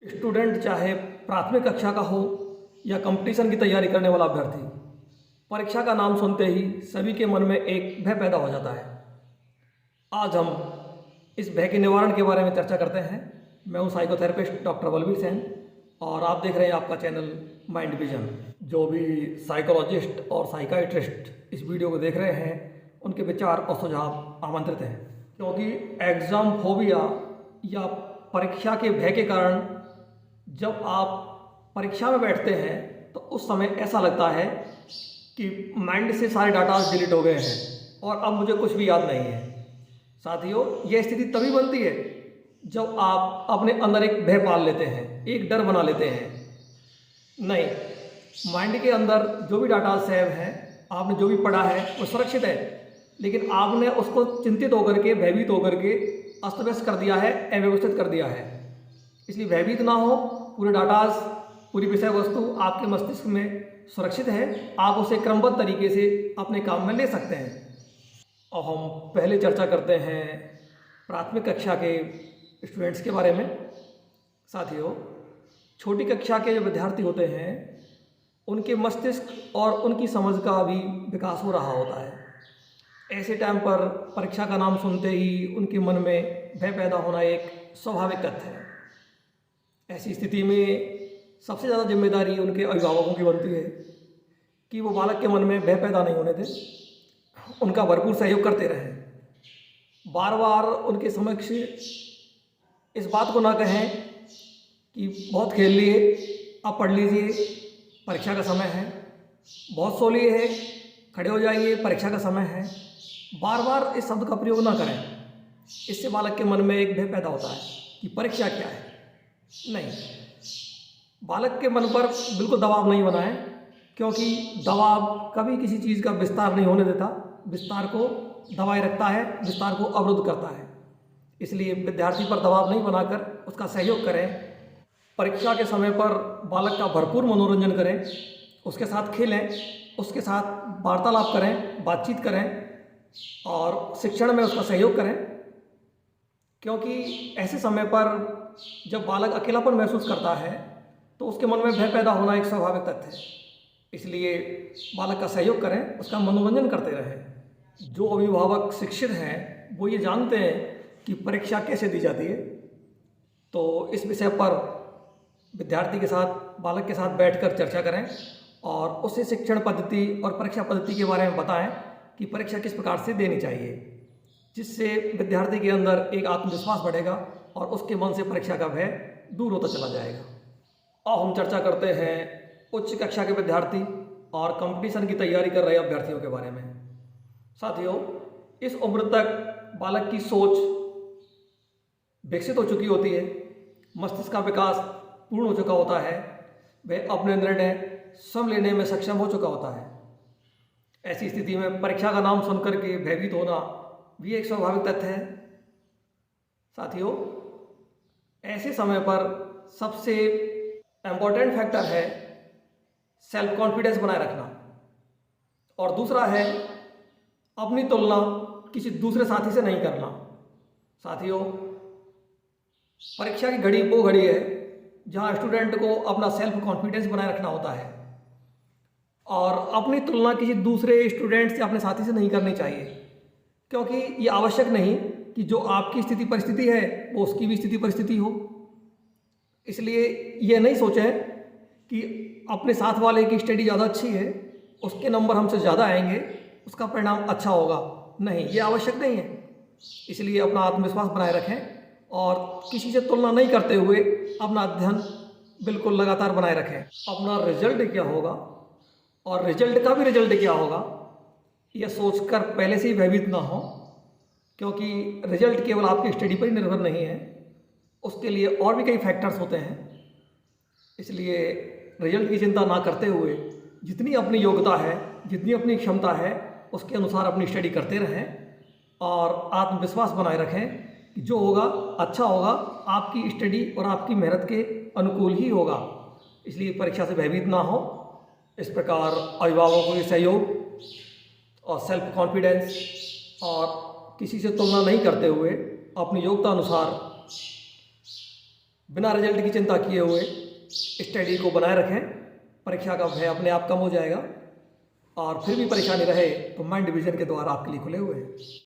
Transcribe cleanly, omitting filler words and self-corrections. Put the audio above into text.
Student चाहे प्राथमिक कक्षा का हो या कंपटीशन की तैयारी करने वाला अभ्यर्थी, परीक्षा का नाम सुनते ही सभी के मन में एक भय पैदा हो जाता है। आज हम इस भय के निवारण के बारे में चर्चा करते हैं। मैं हूं साइकोथेरेपिस्ट डॉक्टर बलबीर सेन और आप देख रहे हैं आपका चैनल माइंड विजन। जो भी साइकोलॉजिस्ट और साइकाइट्रिस्ट इस वीडियो को देख रहे हैं उनके विचार और सुझाव आमंत्रित हैं, क्योंकि एग्ज़ाम फोबिया या परीक्षा के भय के कारण जब आप परीक्षा में बैठते हैं तो उस समय ऐसा लगता है कि माइंड से सारे डाटा डिलीट हो गए हैं और अब मुझे कुछ भी याद नहीं है। साथियों, यह स्थिति तभी बनती है जब आप अपने अंदर एक भय पाल लेते हैं, एक डर बना लेते हैं। नहीं, माइंड के अंदर जो भी डाटा सेव है, आपने जो भी पढ़ा है वो सुरक्षित है, लेकिन आपने उसको चिंतित होकर के, भयभीत होकर के अस्त व्यस्त कर दिया है, अव्यवस्थित कर दिया है। इसलिए भयभीत ना हो, पूरे डाटाज, पूरी विषय वस्तु आपके मस्तिष्क में सुरक्षित है, आप उसे क्रमबद्ध तरीके से अपने काम में ले सकते हैं। और हम पहले चर्चा करते हैं प्राथमिक कक्षा के स्टूडेंट्स के बारे में। साथियों, छोटी कक्षा के जो विद्यार्थी होते हैं उनके मस्तिष्क और उनकी समझ का भी विकास हो रहा होता है। ऐसे टाइम पर परीक्षा का नाम सुनते ही उनके मन में भय पैदा होना एक स्वाभाविक तथ्य है। ऐसी स्थिति में सबसे ज़्यादा जिम्मेदारी उनके अभिभावकों की बनती है कि वो बालक के मन में भय पैदा नहीं होने दें, उनका भरपूर सहयोग करते रहें। बार बार उनके समक्ष इस बात को ना कहें कि बहुत खेल लिए, अब पढ़ लीजिए, परीक्षा का समय है, बहुत सो लिए है, खड़े हो जाइए, परीक्षा का समय है। बार बार इस शब्द का प्रयोग ना करें। इससे बालक के मन में एक भय पैदा होता है कि परीक्षा क्या है। नहीं, बालक के मन पर बिल्कुल दबाव नहीं बनाएं, क्योंकि दबाव कभी किसी चीज़ का विस्तार नहीं होने देता, विस्तार को दबाए रखता है, विस्तार को अवरुद्ध करता है। इसलिए विद्यार्थी पर दबाव नहीं बनाकर उसका सहयोग करें। परीक्षा के समय पर बालक का भरपूर मनोरंजन करें, उसके साथ खेलें, उसके साथ वार्तालाप करें, बातचीत करें और शिक्षण में उसका सहयोग करें, क्योंकि ऐसे समय पर जब बालक अकेलापन महसूस करता है तो उसके मन में भय पैदा होना एक स्वाभाविक तथ्य है। इसलिए बालक का सहयोग करें, उसका मनोरंजन करते रहें। जो अभिभावक शिक्षित हैं वो ये जानते हैं कि परीक्षा कैसे दी जाती है, तो इस विषय पर विद्यार्थी के साथ, बालक के साथ बैठकर चर्चा करें और उसे शिक्षण पद्धति और परीक्षा पद्धति के बारे में बताएं कि परीक्षा किस प्रकार से देनी चाहिए, जिससे विद्यार्थी के अंदर एक आत्मविश्वास बढ़ेगा और उसके मन से परीक्षा का भय दूर होता चला जाएगा। अब हम चर्चा करते हैं उच्च कक्षा के विद्यार्थी और कंपटीशन की तैयारी कर रहे अभ्यर्थियों के बारे में। साथियों, इस उम्र तक बालक की सोच विकसित हो चुकी होती है, मस्तिष्क का विकास पूर्ण हो चुका होता है, वह अपने निर्णय स्वयं लेने में सक्षम हो चुका होता है। ऐसी स्थिति में परीक्षा का नाम सुनकर के भयभीत होना भी एक स्वाभाविक तथ्य है। साथियों, ऐसे समय पर सबसे इम्पोर्टेंट फैक्टर है सेल्फ कॉन्फिडेंस बनाए रखना, और दूसरा है अपनी तुलना किसी दूसरे साथी से नहीं करना। साथियों, परीक्षा की घड़ी वो घड़ी है जहां स्टूडेंट को अपना सेल्फ कॉन्फिडेंस बनाए रखना होता है और अपनी तुलना किसी दूसरे स्टूडेंट से, अपने साथी से नहीं करनी चाहिए, क्योंकि ये आवश्यक नहीं कि जो आपकी स्थिति परिस्थिति है वो उसकी भी स्थिति परिस्थिति हो। इसलिए ये नहीं सोचें कि अपने साथ वाले की स्टडी ज़्यादा अच्छी है, उसके नंबर हमसे ज़्यादा आएंगे, उसका परिणाम अच्छा होगा। नहीं, ये आवश्यक नहीं है। इसलिए अपना आत्मविश्वास बनाए रखें और किसी से तुलना नहीं करते हुए अपना अध्ययन बिल्कुल लगातार बनाए रखें। अपना रिजल्ट क्या होगा और रिजल्ट का भी रिजल्ट क्या होगा, यह सोचकर पहले से ही भयभीत ना हो, क्योंकि रिजल्ट केवल आपकी स्टडी पर ही निर्भर नहीं है, उसके लिए और भी कई फैक्टर्स होते हैं। इसलिए रिजल्ट की चिंता ना करते हुए जितनी अपनी योग्यता है, जितनी अपनी क्षमता है, उसके अनुसार अपनी स्टडी करते रहें और आत्मविश्वास बनाए रखें कि जो होगा अच्छा होगा, आपकी स्टडी और आपकी मेहनत के अनुकूल ही होगा। इसलिए परीक्षा से भयभीत ना हो। इस प्रकार अभिभावकों के सहयोग और सेल्फ कॉन्फिडेंस और किसी से तुलना नहीं करते हुए अपनी योग्यता अनुसार बिना रिजल्ट की चिंता किए हुए स्टडी को बनाए रखें। परीक्षा का भय अपने आप कम हो जाएगा और फिर भी परेशानी रहे तो माइंड डिवीजन के द्वार आपके लिए खुले हुए हैं।